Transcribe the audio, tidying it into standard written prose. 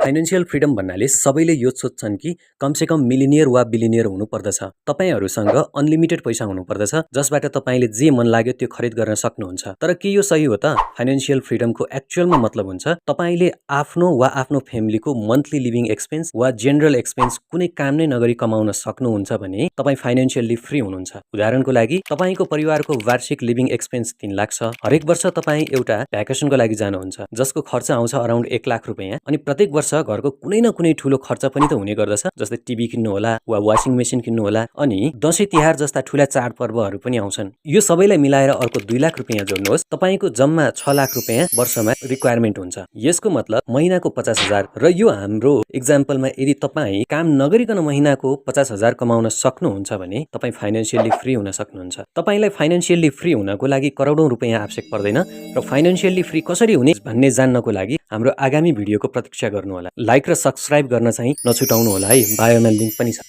Financial freedom भन्नाले सबैले यो सोच्छन् कि कमसेकम मिलिनियर वा बिलिनियर हुनुपर्दछ। तपाईहरूसँग अनलिमिटेड पैसा हुनुपर्दछ जसबाट तपाईँले जे मन लाग्यो त्यो खरिद गर्न सक्नुहुन्छ। तर के यो सही हो त? फाइनान्शियल फ्रिडमको एक्चुअलमा मतलब हुन्छ तपाईँले आफ्नो वा आफ्नो फ्यामिलीको मन्थली लिभिङ एक्सपेन्स वा जेनरल एक्सपेन्स कुनै काम नै नगरी कमाउन सक्नुहुन्छ भने तपाईँ फाइनान्शियली फ्री हुनुहुन्छ। उदाहरणको लागि तपाईँको परिवारको वार्षिक लिभिङ एक्सपेन्स 3 लाख छ। हरेक वर्ष तपाईँ एउटा भ्याकेसनको लागि जानुहुन्छ जसको खर्च आउँछ अराउन्ड 1 लाख रुपैयाँ। अनि प्रत्येक वर्ष घरको कुनै न कुनै ठुलो खर्च पनि त हुने गर्दछ, जस्तै टिभी किन्नु होला वा वासिङ मेसिन किन्नु होला, अनि दसैँ तिहार जस्ता ठुला चाडपर्वहरू पनि आउँछन्। यो सबैलाई मिलाएर अर्को 2 लाख रुपैयाँ जोड्नुहोस्, तपाईको जम्मा 6 लाख रुपैयाँ वर्षमा रिक्वायरमेन्ट हुन्छ। यसको मतलब महिनाको 50,000। र यो हाम्रो एक्जाम्पलमा यदि तपाईँ काम नगरिकन महिनाको 50,000 कमाउन सक्नुहुन्छ भने तपाईँ फाइनान्शियली फ्री हुन सक्नुहुन्छ। तपाईलाई फाइनान्शियली फ्री हुनको लागि करोडौं रुपैयाँ आवश्यक पर्दैन। र फाइनान्शियली फ्री कसरी हुने भन्ने जान्नको लागि हाम्रो आगामी भिडियोको प्रतीक्षा गर्नुहोला। लाइक र सब्स्क्राइब गर्न चाहिँ नछुटाउनु होला है। बायोमा लिंक पनि छ।